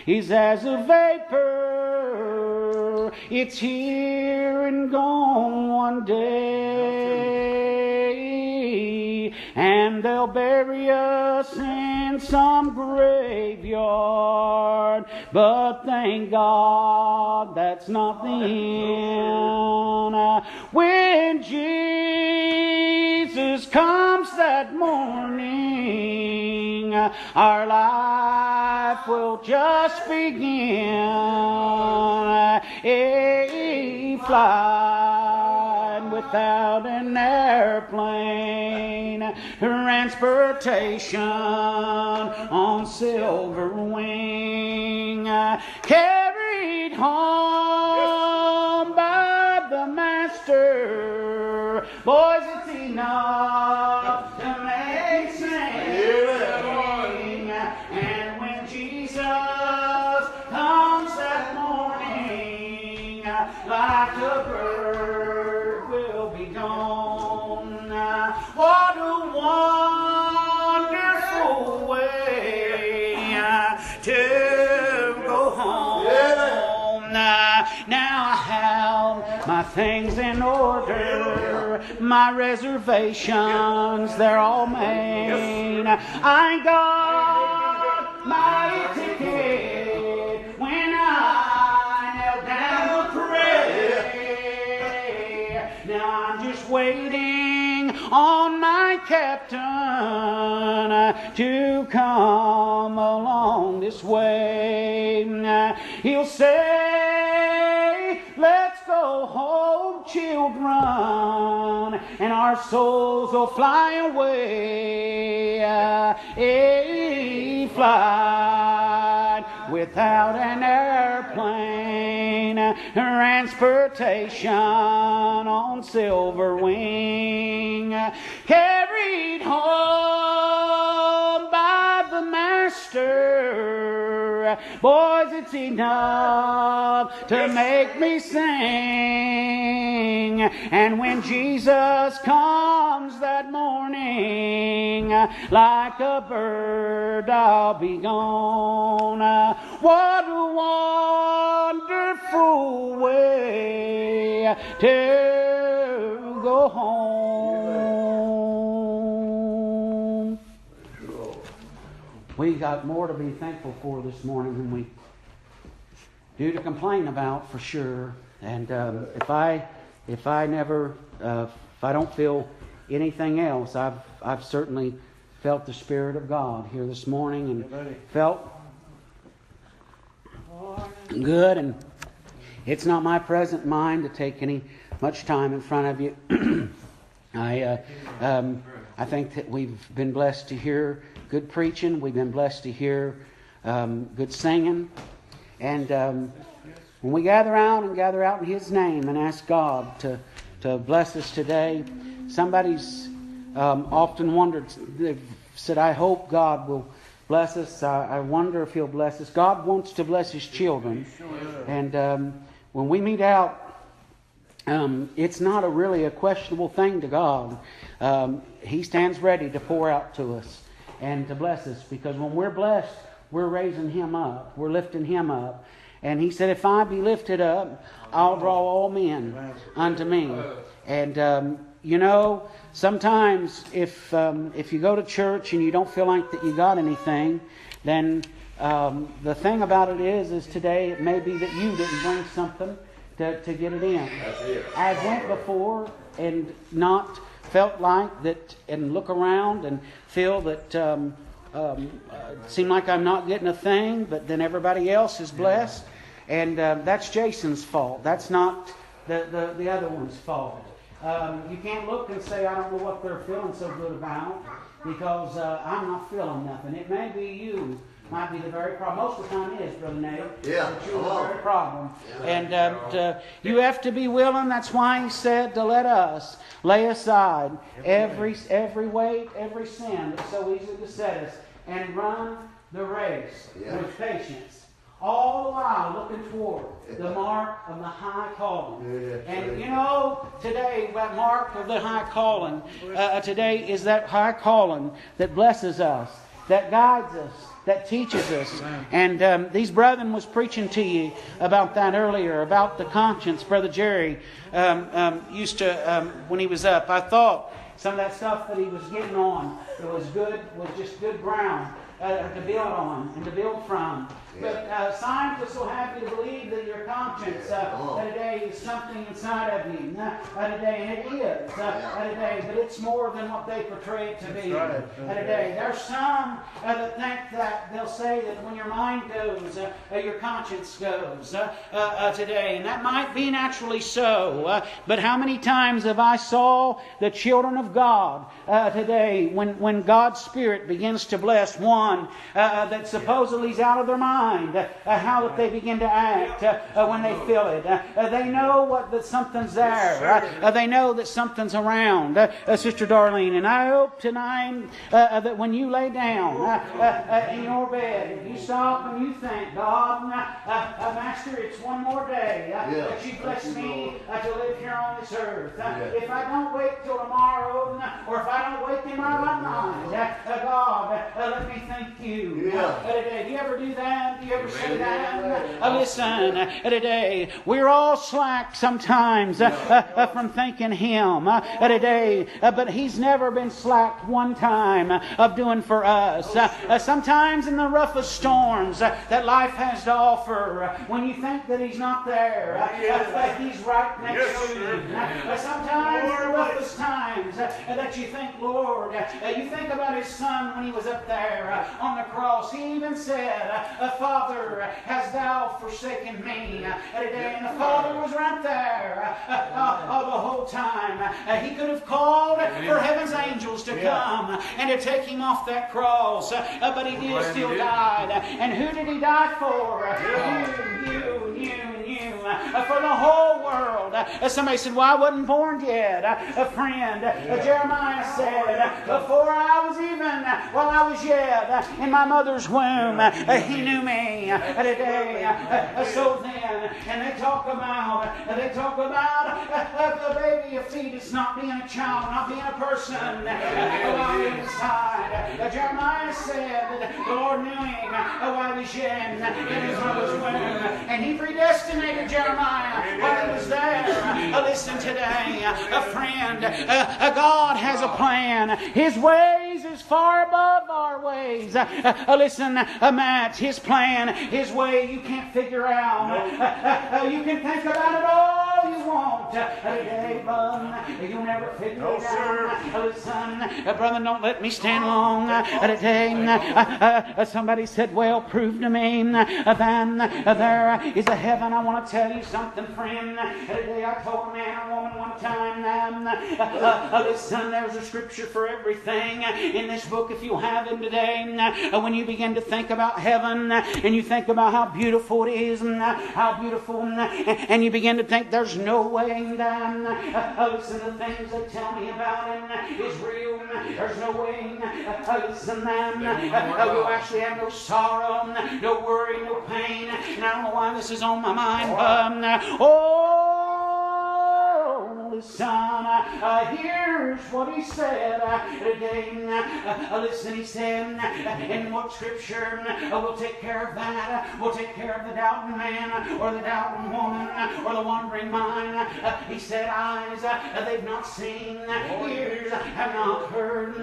is as a vapor. It's here and gone one day, and they'll bury us in some graveyard. But thank God that's not the end. When Jesus comes that morning, our life will just begin. Flying without an airplane, transportation on silver wing, carried home by the Master. Boys, it's enough to make sing. And when Jesus comes that morning, like a bird will be gone. What a wonderful way to go home. Now I have my things in order, my reservations, they're all made. I got my ticket when I knelt down to pray. Now I'm just waiting on my captain to come along this way. He'll say, let's go home, children, and our souls will fly away. Fly without an airplane, transportation on silver wing, carried home by the Master. Boys, it's enough to make me sing. And when Jesus comes that morning, like a bird I'll be gone. What a wonderful way to go home. We got more to be thankful for this morning than we do to complain about, for sure. And if I don't feel anything else, I've certainly felt the Spirit of God here this morning and felt good. And it's not my present mind to take much time in front of you. I think that we've been blessed to hear good preaching. We've been blessed to hear good singing. And when we gather out in His name and ask God to bless us today, somebody's often wondered, they've said, I hope God will bless us. I wonder if He'll bless us. God wants to bless His children. And when we meet out, it's not really a questionable thing to God. He stands ready to pour out to us and to bless us, because when we're blessed, we're raising Him up. We're lifting Him up. And He said, if I be lifted up, I'll draw all men unto me. And sometimes if you go to church and you don't feel like that you got anything, then the thing about it is today it may be that you didn't bring something to get it in. I've went before and not felt like that, and look around and feel that seem like I'm not getting a thing, but then everybody else is blessed, and that's Jason's fault. That's not the other one's fault. You can't look and say, I don't know what they're feeling so good about, because I'm not feeling nothing. It may be you. Might be the very problem. Most of the time it is, Brother Nate. Yeah. That you're the very problem. And you have to be willing. That's why He said to let us lay aside every weight, every sin that so easily beset us, and run the race with patience. All the while looking toward the mark of the high calling. And today that mark of the high calling, today is that high calling that blesses us, that guides us, that teaches us. And these brethren was preaching to you about that earlier, about the conscience. Brother Jerry used to, when he was up, I thought some of that stuff that he was getting on, it was good, was just good ground to build on and to build from. But scientists will have you to believe that your conscience today is something inside of you today, and it is today, but it's more than what they portray it to be today. There's some that think that they'll say that when your mind goes, your conscience goes today, and that might be naturally so. But how many times have I saw the children of God today when God's Spirit begins to bless one that supposedly is out of their mind? How that they begin to act when they feel it. They know that something's there. They know that something's around. Sister Darlene, and I hope tonight that when you lay down in your bed, if you stop and you think, God, Master, it's one more day that you bless me to live here on this earth. If I don't wait till tomorrow, or if I don't wake in my right mind, God, let me thank you. Do you ever do that? Do you ever say that? Listen, today, we're all slack sometimes from thanking Him today, but He's never been slack one time of doing for us. Sometimes in the roughest storms that life has to offer, when you think that He's not there, He's right next to you. Sometimes in the roughest times that you think, Lord, you think about His Son when He was up there on the cross. He even said, Father, hast thou forsaken me today? And the Father was right there the whole time. He could have called for heaven's angels to come and to take Him off that cross, but He did still died. And who did He die for? You. For the whole world. Somebody said, well, I wasn't born yet. A friend, Jeremiah said, before I was even, while I was yet in my mother's womb, He knew me today. So then, and they talk about the baby, a fetus, not being a child, not being a person while inside. Jeremiah said that the Lord knew him while he was yet in his mother's womb, and He predestinated Jeremiah while he was there. Listen today, a friend, God has a plan. His ways is far above our ways. Listen, Matt, His plan, His way, you can't figure out. You can think about it all you want today, but you'll never figure it out. Listen, brother, don't let me stand long today. Somebody said, well, prove to me then there is a heaven. I want to tell you something, friend. Today I told a man or woman one time, listen, there's a scripture for everything in this book if you'll have it today. When you begin to think about heaven and you think about how beautiful it is and how beautiful, and you begin to think there's no way that listen, the things they tell me about Him is real. There's no way listen, we'll actually have no sorrow, no worry, no pain. And I don't know why this is on my mind, son, here's what He said today. Listen, He said in what scripture will take care of that. We'll take care of the doubting man or the doubting woman or the wandering mind. He said, eyes they've not seen, ears have not heard.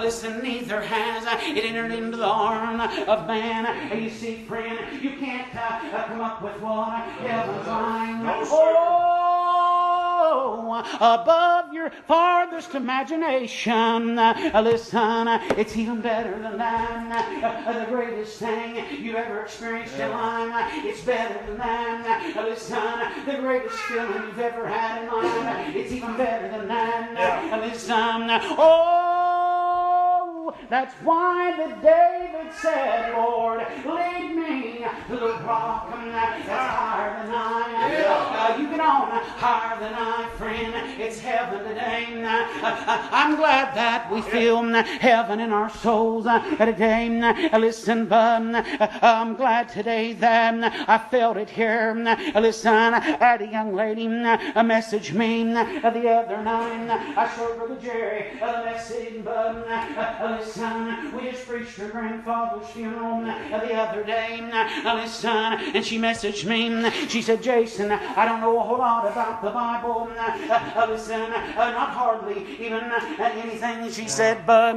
Listen, neither has it entered into the arm of man. You see, friend, you can't come up with what heaven's like. Above your farthest imagination. Listen, it's even better than that. The greatest thing you ever experienced in life, it's better than that. Listen, the greatest feeling you've ever had in life, it's even better than that. Listen, that's why the David said, Lord, lead me to the rock that's higher than I. You get on higher of the night, friend. It's heaven today. I'm glad that we feel heaven in our souls today. Listen, bud, I'm glad today that I felt it here. Listen, I had a young lady message me the other night. I showed Brother Jerry the message, bud. Listen, we just preached her grandfather's funeral the other day. Listen, and she messaged me. She said, Jason, I don't know a whole lot about the Bible. Listen, not hardly even anything. She said, but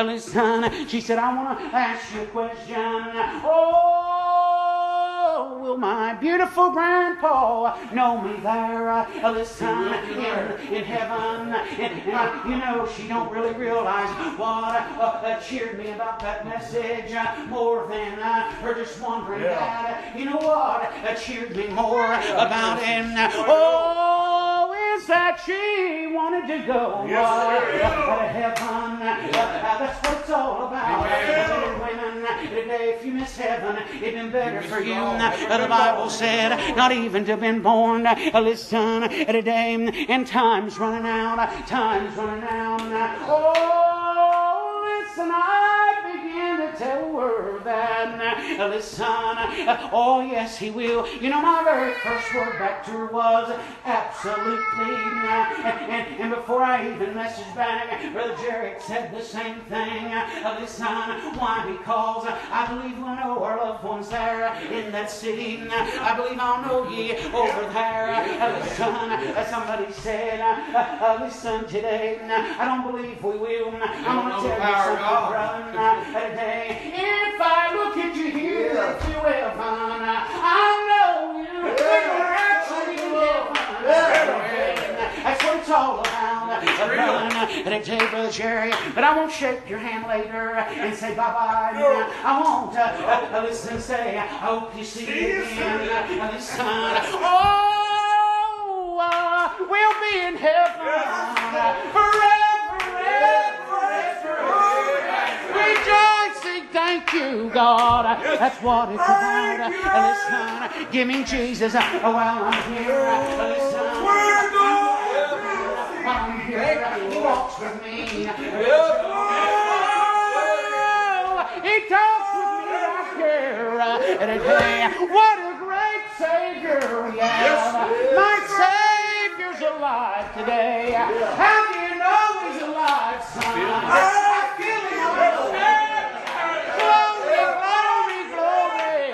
listen, she said, I want to ask you a question. Oh, will my beautiful grandpa know me there? Listen, in heaven. And you know, she don't really realize what cheered me about that message more than her just wondering that. You know what cheered me more about him? Oh, is that she wanted to go to heaven. That's what it's all about. Men and women, today, if you miss heaven, it'd been better for you. The Bible said, not even to have been born. Listen, today, and time's running out. Time's running out. Oh, listen, I begin to tell her that. Listen, oh yes, he will. You know, my very first word back to her was absolutely. And before I even messaged back, Brother Jerry said the same thing. Listen, why? Because I believe we'll know our loved ones there in that city. I believe I'll know ye over there. Listen, somebody said, listen today, I don't believe we will. I'm going to tell you something, brother, today. If I look at you here, if you will, I know you. We're actually in heaven. That's what it's all about. And I tell you, Brother Jerry, but I won't shake your hand later and say bye-bye. I won't listen and say, I hope you see me again. Listen, oh, we'll be in heaven forever, rejoicing. Thank you, God. That's what it's about. Listen, give me Jesus while I'm here. Listen, I'm here. He walks with me. He talks with me right here. What a great Savior we have. My Savior's alive today. How do you know He's alive, son? I feel Him on the glory, glory.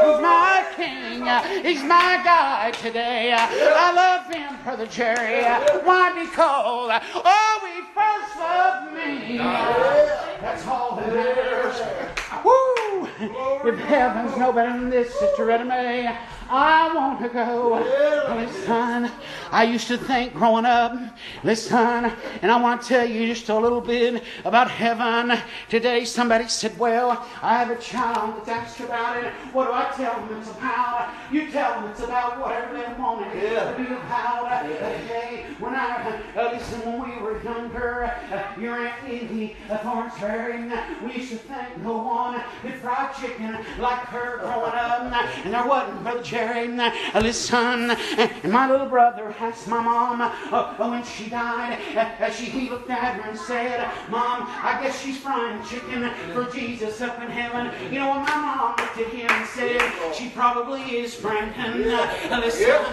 He's my King. He's my guide today. I love Him, Brother Jerry. Why? Because, oh, He first loved me. That's all that matters. Woo! If heaven's no better than this, Sister Retta May, I want to go. Listen, I used to think growing up, listen, and I want to tell you just a little bit about heaven. Today somebody said, well, I have a child that's asked about it. What do I tell them it's about? You tell them it's about whatever they want it to be about. Today, when we were younger, your Aunt Indy Thornsberry, we used to think no one did fried chicken like her growing up. And there wasn't, Brother Jerry. Listen, and my little brother asked my mom when she died, he looked at her and said, Mom, I guess she's frying chicken for Jesus up in heaven. You know what? My mom looked at him and said, she probably is, Brandon. Listen,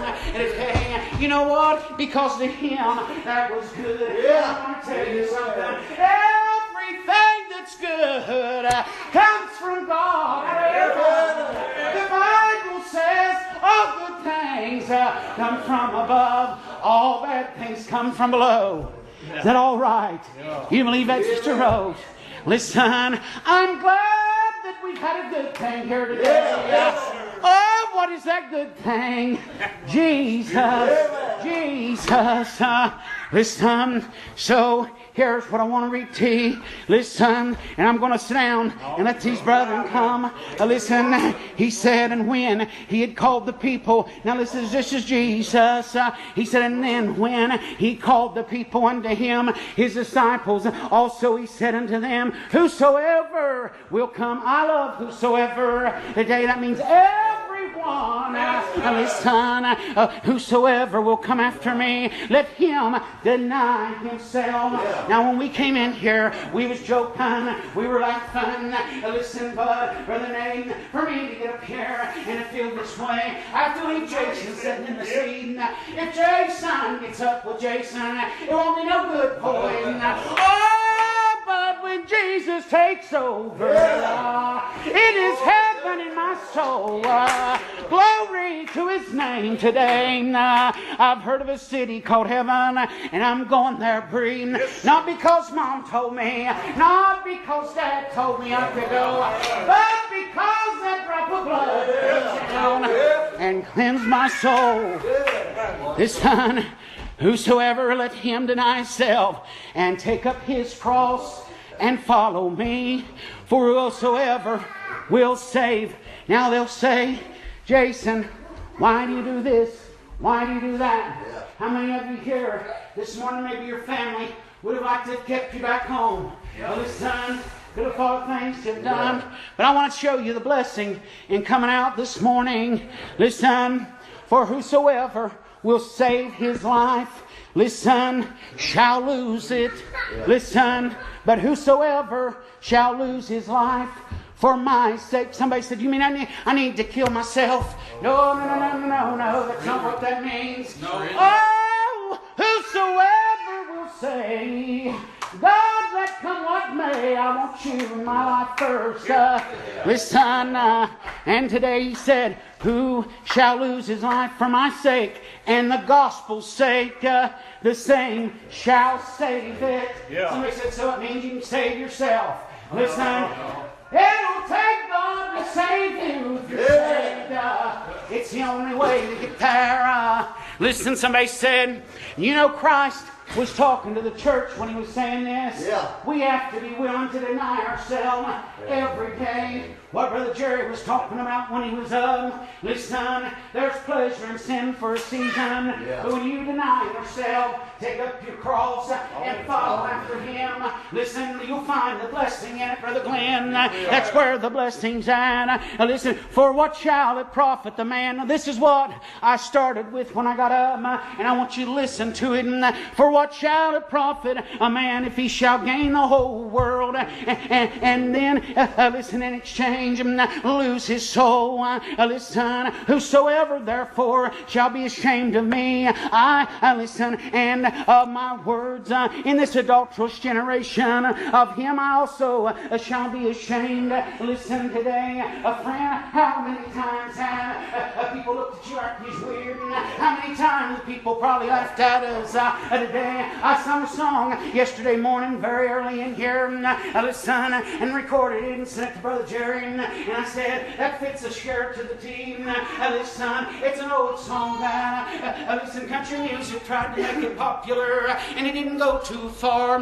you know what? Because to him, that was good. I want to tell you something. Everything that's good comes from God. The Bible says all good things come from above. All bad things come from below. Is that all right? You believe that, Sister Rose? Listen, I'm glad that we've had a good thing here today. Oh, what is that good thing? Jesus. Jesus. Listen, so here's what I want to read to you. Listen, and I'm going to sit down and let these brethren come. Listen, he said, and when he had called the people, now listen, this is Jesus. He said, and then when he called the people unto him, his disciples, also he said unto them, whosoever will come. I love whosoever today. That means everyone one. Listen, whosoever will come after me, let him deny himself. Now, when we came in here, we was joking, we were laughing. Listen, but for the name, for me to get up here and to feel this way, I have to leave Jason sitting in the seat. If Jason gets up with Jason, it won't be no good for him. Oh, but when Jesus takes over, it is heaven in my soul. Glory to his name today. I've heard of a city called heaven, and I'm going there breathing. Not because Mom told me, not because Dad told me I could go, but because that drop of blood goes down and cleanse my soul. This son, whosoever, let him deny himself and take up his cross and follow me. For whosoever will save. Now they'll say, Jason, why do you do this? Why do you do that? How many of you here this morning, maybe your family, would have liked to have kept you back home? Well, this son could have thought of things to have done. But I want to show you the blessing in coming out this morning. Listen, for whosoever will save his life, listen, shall lose it. Listen, but whosoever shall lose his life for my sake. Somebody said, you mean I need to kill myself? No, that's not what that means. Oh, whosoever will say, God, let come what may, I want you in my life first. Listen, and today he said, who shall lose his life for my sake and the gospel's sake, the same shall save it. Somebody said, so it means you can save yourself. Listen, it'll take God to save you if you're saved. It's the only way to get there. Listen, somebody said, you know, Christ was talking to the church when he was saying this. We have to be willing to deny ourselves every day. What Brother Jerry was talking about when he was listen, there's pleasure in sin for a season. But when you deny yourself, take up your cross and follow after him, listen, you'll find the blessing in it, Brother Glenn. That's where the blessing's at. Listen, for what shall it profit the man? This is what I started with when I got up, and I want you to listen to it. For what shall it profit a man if he shall gain the whole world and then, listen, in exchange, lose his soul? Listen, whosoever therefore shall be ashamed of me, I listen, and of my words in this adulterous generation, of him I also shall be ashamed. Listen today, friend, how many times have people looked at you like he's weird? How many times people probably laughed at us today? I sung a song yesterday morning very early in here, listen, and recorded it and sent it to Brother Jerry, and I said, that fits a share to the team. Listen, it's an old song that, listen, country music tried to make it popular, and it didn't go too far.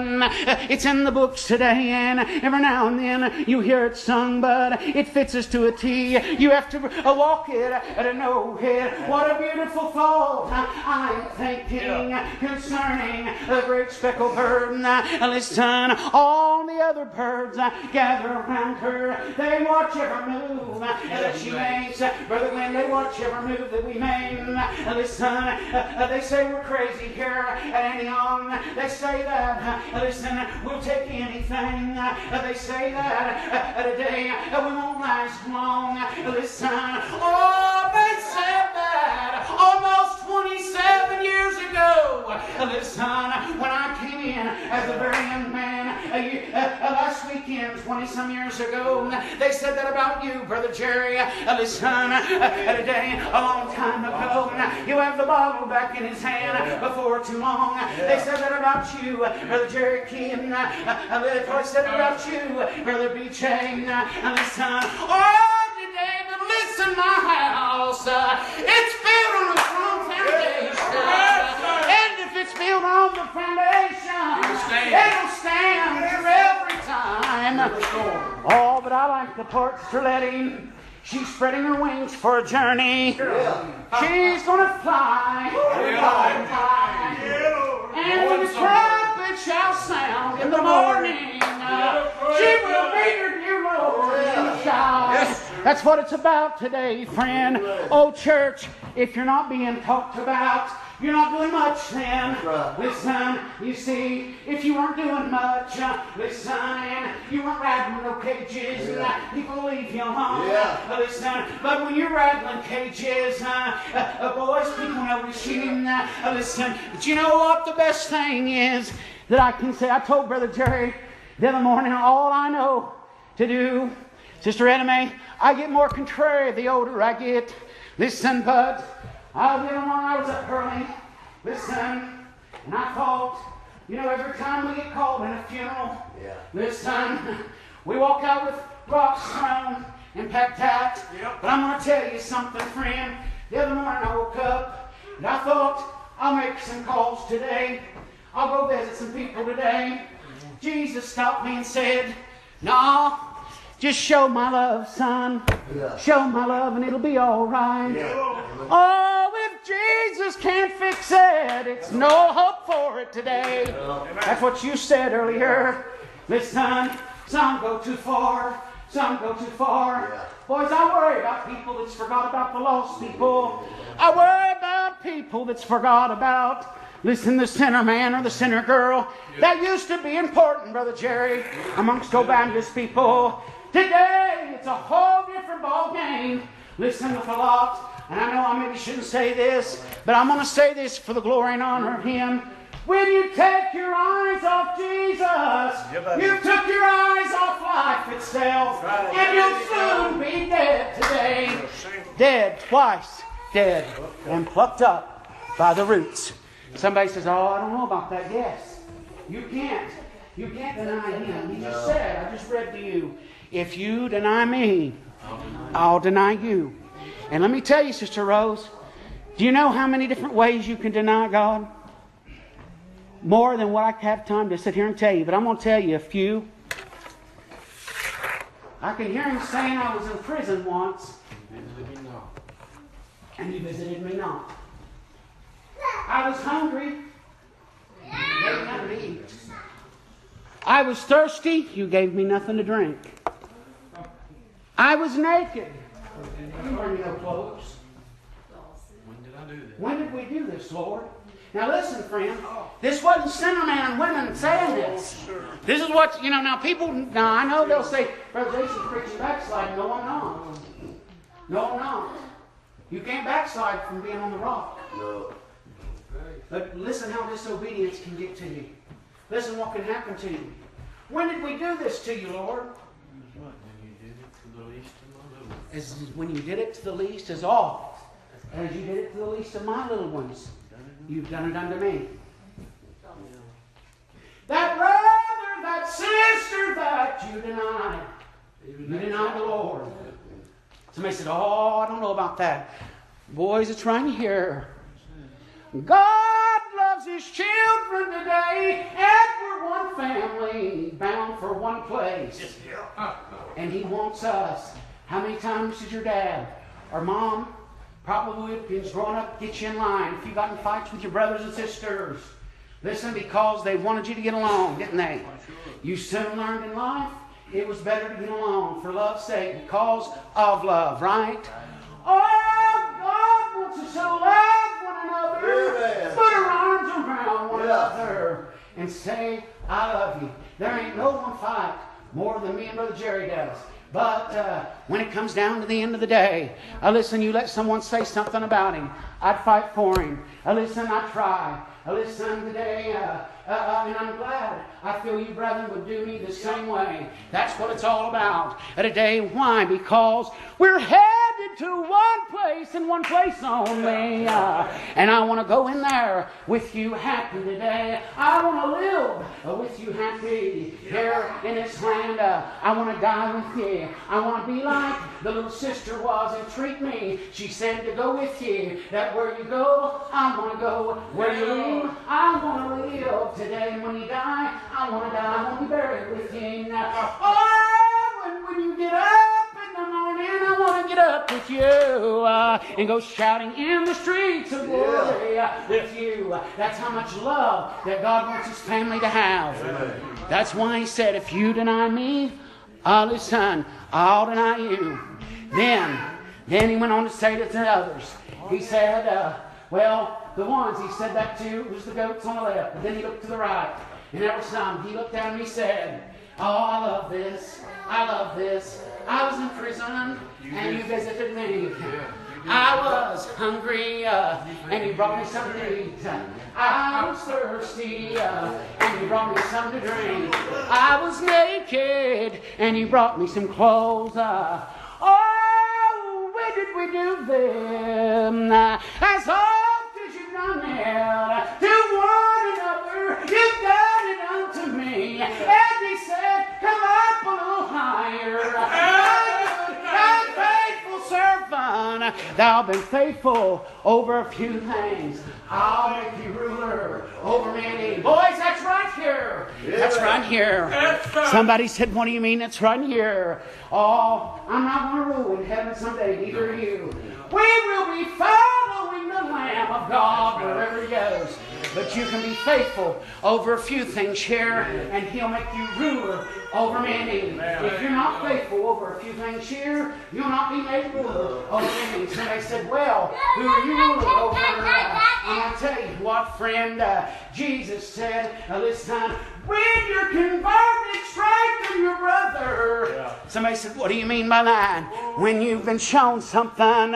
It's in the books today, and every now and then you hear it sung, but it fits us to a T. You have to walk it to know it. What a beautiful thought I'm thinking concerning the great speckled bird. Listen, all the other birds gather around her. They watch every move that she makes. Brother Glenn, they watch every move that we make. Listen, they say we're crazy here at Antioch. They say that, listen, we'll take anything. They say that today we won't last long. Listen, oh, they said that almost 27 years ago. Listen, when I came in as a very young man, last weekend, 20-some years ago, they said that about you, Brother Jerry. Listen, today, a long time ago, you have the bottle back in his hand before too long. They said that about you, Brother Jerry King. They probably said that about you, Brother B.J. Listen, oh, today, but listen, my house, it's built on a strong foundation. And if it's built on the foundation, it'll stand for every time. Oh, but I like the part for letting. She's spreading her wings for a journey. She's gonna fly. And when the trumpet shall sound in the morning, she will be your dear Lord and shout. That's what it's about today, friend. Oh, church, if you're not being talked about, you're not doing much then. Listen, you see, if you weren't doing much, listen, and you weren't rattling no cages, people leave you alone. Listen, but when you're rattling cages, boys, people notice you. Listen, but you know what the best thing is that I can say? I told Brother Jerry the other morning, all I know to do, Sister Edme, I get more contrary the older I get. Listen, bud, I was up early. Listen, and I thought, every time we get called in a funeral, listen, we walk out with rocks thrown and packed out. But I'm going to tell you something, friend. The other morning I woke up and I thought, I'll make some calls today. I'll go visit some people today. Jesus stopped me and said, no, just show my love, son. Show my love and it'll be all right. Oh, if Jesus can't fix it, it's no hope for it today. That's what you said earlier. Listen, some go too far. Some go too far. Boys, I worry about people that's forgot about the lost people. I worry about people that's forgot about, listen, the sinner man or the sinner girl. That used to be important, Brother Jerry, amongst Obama's people. Today, it's a whole different ball game. Listen with a lot, and I know I maybe shouldn't say this, but I'm going to say this for the glory and honor of Him. When you take your eyes off Jesus, you took your eyes off life itself, and you'll soon be dead today. Dead twice, dead, and plucked up by the roots. Somebody says, oh, I don't know about that. Yes, you can't. You can't deny Him. He just said, I just read to you, if you deny me, I'll deny you. And let me tell you, Sister Rose, do you know how many different ways you can deny God? More than what I have time to sit here and tell you, but I'm going to tell you a few. I can hear Him saying I was in prison once, and you visited me not. I was hungry, you gave me nothing to eat. I was thirsty, you gave me nothing to drink. I was naked, you bring me no clothes. When did I do that? When did we do this, Lord? Now listen, friend, this wasn't sinner man and women saying this. This is what, now people, now I know they'll say, Brother Jason's preaching backsliding. No, I'm not. No, I'm not. You can't backslide from being on the rock. No. But listen how disobedience can get to you. Listen what can happen to you. When did we do this to you, Lord? As when you did it to the least as oft as you did it to the least of my little ones. You've done it unto me. That brother, that sister that you denied. You denied the Lord. Somebody said, oh, I don't know about that. Boys, it's right here. God loves His children today, and we're one family, bound for one place. And He wants us. How many times did your dad or mom, probably kids growing up, get you in line? If you got in fights with your brothers and sisters, listen, because they wanted you to get along, didn't they? You soon learned in life it was better to get along for love's sake, because of love, right? Oh, God wants us to love one another, put our arms around one another, and say, I love you. There ain't no one fight more than me and Brother Jerry does. But when it comes down to the end of the day, listen, you let someone say something about him, I'd fight for him. Listen, I try. Listen, today, and I'm glad I feel you, brethren, would do me the same way. That's what it's all about today. Why? Because we're headed to one place and one place only. And I want to go in there with you happy today. I want to live with you happy here in this land. I want to die with you. I want to be like the little sister was and treat me. She said to go with you. That where you go, I want to go. Where you leave, I want to live today. And when you die, I want to die. I want to be buried with you. Oh, when you get up in the morning, I want to get up with you and go shouting in the streets of glory with you. That's how much love that God wants His family to have. That's why He said, if you deny me, listen, I'll deny you. Then he went on to say to the others, he said, well, the ones he said that to was the goats on the left. But then he looked to the right, and there were some. He looked down and he said, oh, I love this. I love this. I was in prison, and you visited me. I was hungry, and you brought me something to eat. I was thirsty, and you brought me something to drink. I was naked, and you brought me some clothes. Oh, where did we do them? As oft as you've done it to one another, you've done it unto me. And he said, come up a little higher. Thy faithful servant, thou been faithful over a few things. I'll make you ruler over many. Boys, that's right here. Yeah. That's right here. That's right. Somebody said, what do you mean that's right here? Oh, I'm not going to rule in heaven someday, neither are you. We will be following the Lamb of God wherever he goes. But you can be faithful over a few things here, and he'll make you ruler over many. If you're not faithful over a few things here, you'll not be made ruler over many. Somebody said, well, who are you ruler over? And I'll tell you what, friend, Jesus said, listen, when you're converted, strengthen your brother. Yeah. Somebody said, what do you mean by that? When you've been shown something,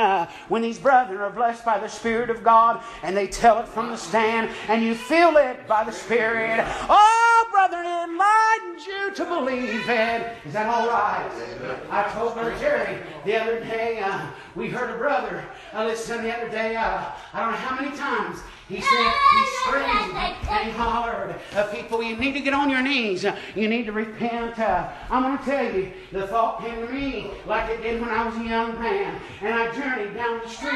when these brethren are blessed by the Spirit of God, and they tell it from the stand, and you feel it by the Spirit. Oh, brother, it enlightens you to believe it. Is that all right? I told Brother Jerry the other day, we heard a brother listen the other day, I don't know how many times. He said, he screamed and he hollered, people, you need to get on your knees. You need to repent. I'm going to tell you, the thought came to me like it did when I was a young man. And I journeyed down the street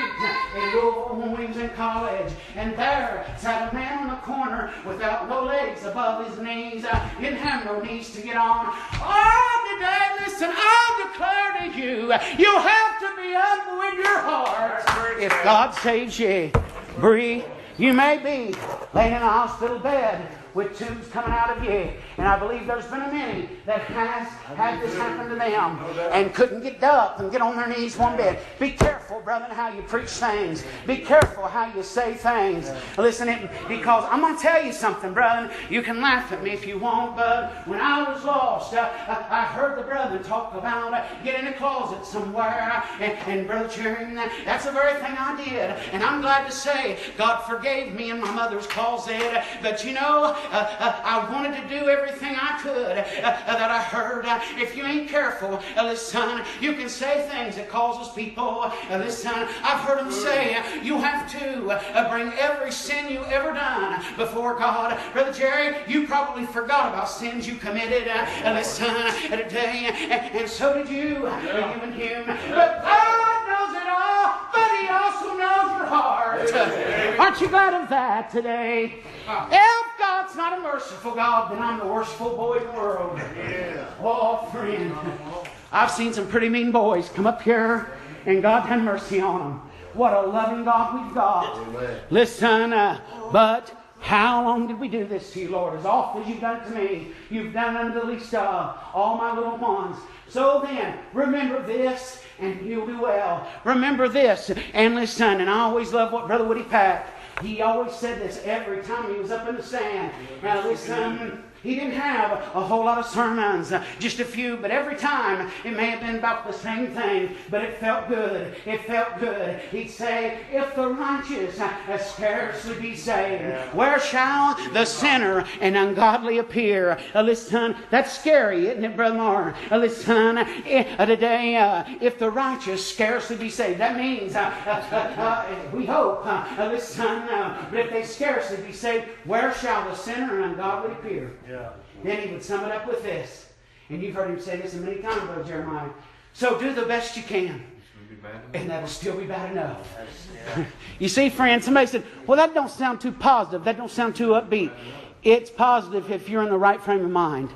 in Louisville when we was in college. And there sat a man on the corner without no legs above his knees. He didn't have no knees to get on. Oh, today, listen, I'll declare to you, you have to be humble in your heart. If God saves you, breathe. You may be laying in a hospital bed with tubes coming out of you. And I believe there's been a many that has had this happen to them and couldn't get up and get on their knees one bit. Be careful, brother, how you preach things. Be careful how you say things. Listen, because I'm going to tell you something, brother. You can laugh at me if you want, but when I was lost, I heard the brother talk about getting a closet somewhere. And Brother Jerry, that's the very thing I did. And I'm glad to say God forgave me in my mother's closet. But you know, I wanted to do everything I could that I heard. If you ain't careful, listen, you can say things that causes people. Listen, I've heard them say you have to bring every sin you ever done before God. Brother Jerry, you probably forgot about sins you committed. Listen, today, and so did you, and him. But God knows it all, but He also knows your heart. Aren't you glad of that today? If God's not a merciful God, then I'm the worst boy in the world. Yeah. Oh, friend. I've seen some pretty mean boys come up here, and God had mercy on them. What a loving God we've got. Amen. Listen, but how long did we do this to you, Lord? As often as you've done it to me, you've done it unto the least of all my little ones. So then, remember this, and you'll do well. Remember this, and listen, and I always love what Brother Woody Pack, he always said this every time he was up in the stand. Now listen, he didn't have a whole lot of sermons, just a few, but every time it may have been about the same thing, but it felt good. It felt good. He'd say, if the righteous scarcely be saved, where shall the sinner and ungodly appear? Listen, that's scary, isn't it, Brother Moore? Listen, today, if the righteous scarcely be saved, that means, we hope, listen, but if they scarcely be saved, where shall the sinner and ungodly appear? Yeah. Then he would sum it up with this. And you've heard him say this many times, Brother Jeremiah. So do the best you can. And that'll still be bad enough. You see, friends, somebody said, well, that don't sound too positive. That don't sound too upbeat. It's positive if you're in the right frame of mind.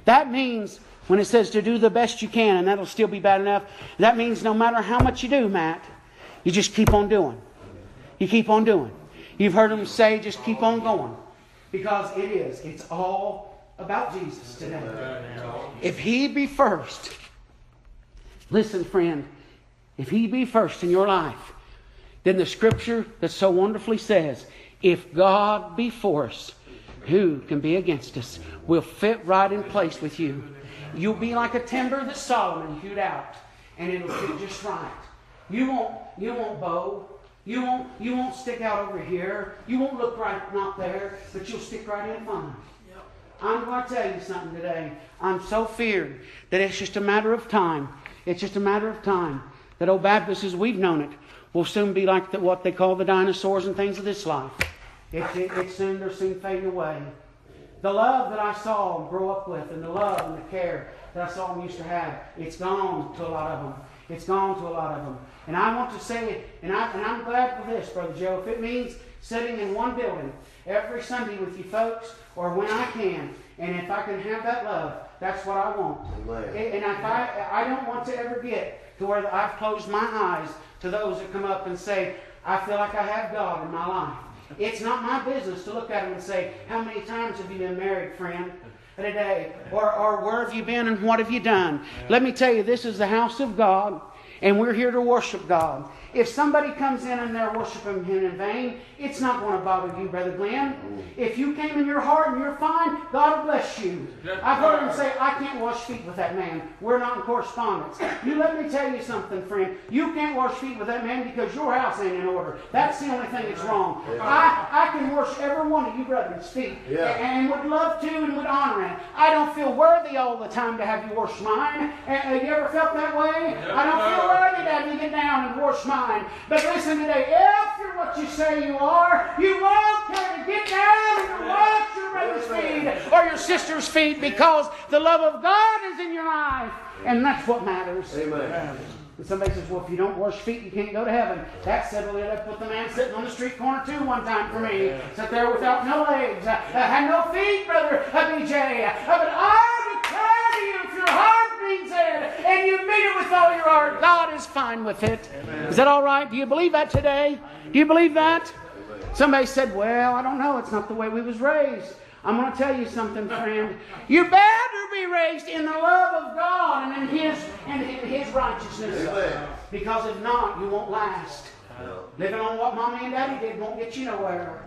That means when it says to do the best you can and that'll still be bad enough, that means no matter how much you do, Matt, you just keep on doing. You keep on doing. You've heard him say, just keep on going. Because it is. It's all about Jesus today. If He be first. Listen, friend. if He be first in your life, then the Scripture that so wonderfully says, if God be for us, who can be against us? We'll fit right in place with you. You'll be like a timber that Solomon hewed out, and it'll fit just right. You won't bow. You won't stick out over here. You won't look right not there, but you'll stick right in fine. I'm going to tell you something today. I'm so feared that it's just a matter of time. It's just a matter of time that old Baptists, as we've known it, will soon be like what they call the dinosaurs and things of this life. They're soon fading away. The love that I saw them grow up with, and the love and the care that I saw them used to have, it's gone to a lot of them. It's gone to a lot of them. And I want to say it, and I'm glad for this, Brother Joe. If it means sitting in one building every Sunday with you folks, or when I can, and if I can have that love, that's what I want. And if I don't want to ever get to where I've closed my eyes to those that come up and say, I feel like I have God in my life. It's not my business to look at them and say, how many times have you been married, friend, today? Or where have you been and what have you done? Let me tell you, this is the house of God, and we're here to worship God. If somebody comes in and they're worshiping Him in vain, it's not going to bother you, Brother Glenn. If you came in your heart and you're fine, God will bless you. I've heard him say, I can't wash feet with that man. We're not in correspondence. You let me tell you something, friend. You can't wash feet with that man because your house ain't in order. That's the only thing that's wrong. I can wash every one of you brethren's feet and would love to and would honor it. I don't feel worthy all the time to have you wash mine. Have you ever felt that way? I don't feel worthy to have you get down and wash mine. But listen today, if you're what you say you are, you won't have to get down and wash your brother's feet or your sister's feet, because the love of God is in your life, and that's what matters. Amen. And somebody says, well, if you don't wash feet, you can't go to heaven. That said, well, they put the man sitting on the street corner too one time for me. Sat there without no legs. Had no feet, Brother BJ. But I declare to you, if your heart means it, and you mean it with all your heart, God is fine with it. Amen. Is that all right? Do you believe that today? Do you believe that? Somebody said, well, I don't know. It's not the way we was raised. I'm going to tell you something, friend. You better be raised in the love of God and in His righteousness. Amen. Because if not, you won't last. Living on what Mommy and Daddy did won't get you nowhere.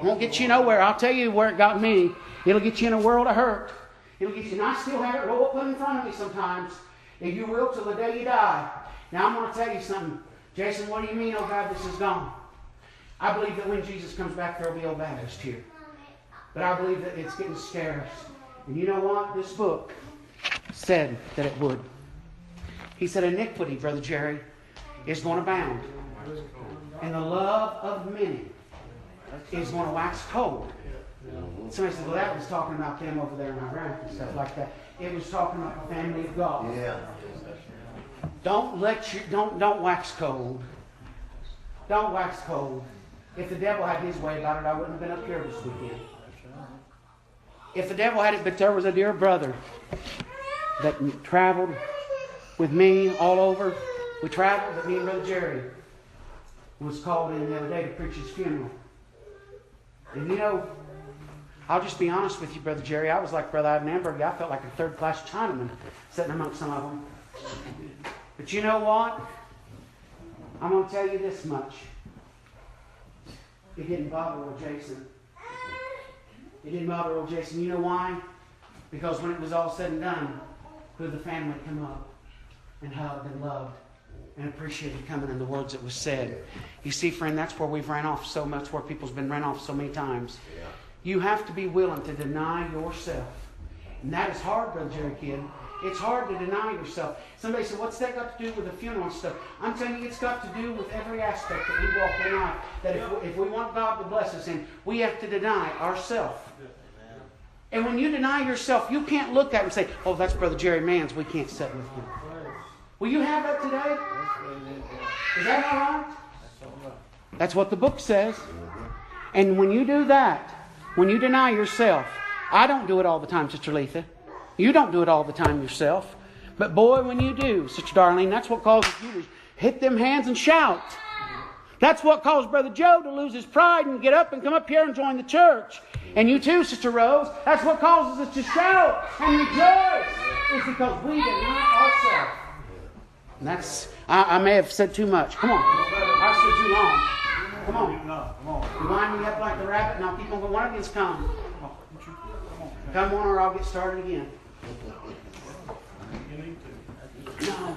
Won't get you nowhere. I'll tell you where it got me. It'll get you in a world of hurt. It'll get you, and I still have it roll up in front of me sometimes. If you will, till the day you die. Now I'm going to tell you something. Jason, what do you mean, oh God, this is gone? I believe that when Jesus comes back, there will be old Baptist here. But I believe that it's getting scarce. And you know what? This book said that it would. He said iniquity, Brother Jerry, is going to abound. And the love of many is going to wax cold. Somebody said, well, that was talking about them over there in Iraq and stuff like that. It was talking about the family of God. Yeah. Don't wax cold. Don't wax cold. If the devil had his way about it, I wouldn't have been up here this weekend. If the devil had it, but there was a dear brother that traveled with me all over. We traveled, but me and Brother Jerry was called in the other day to preach his funeral. And you know, I'll just be honest with you, Brother Jerry. I was like Brother Ivan. I felt like a third-class Chinaman sitting amongst some of them. But you know what? I'm going to tell you this much. It didn't bother old Jason. It didn't bother old Jason. You know why? Because when it was all said and done, could the family come up and hugged and loved and appreciated coming in the words that was said. You see, friend, that's where we've ran off so much, where people's been ran off so many times. Yeah. You have to be willing to deny yourself. And that is hard, Brother Jerry Kidd. It's hard to deny yourself. Somebody said, what's that got to do with the funeral and stuff? I'm telling you, it's got to do with every aspect that we walk in life. That if we want God to bless us in, we have to deny ourselves. And when you deny yourself, you can't look at it and say, oh, that's Brother Jerry Manns. We can't sit with him. Will you have that today? Is that all right? That's what the book says. And when you do that, when you deny yourself, I don't do it all the time, Sister Letha. You don't do it all the time yourself. But boy, when you do, Sister Darlene, that's what causes you to hit them hands and shout. That's what caused Brother Joe to lose his pride and get up and come up here and join the church. And you too, Sister Rose, that's what causes us to shout and rejoice. It's because we deny ourselves. And that's, I may have said too much. Come on. I said too long. Come on. You wind me up like the rabbit and I'll keep on going. One of you's come. Come on or I'll get started again. No.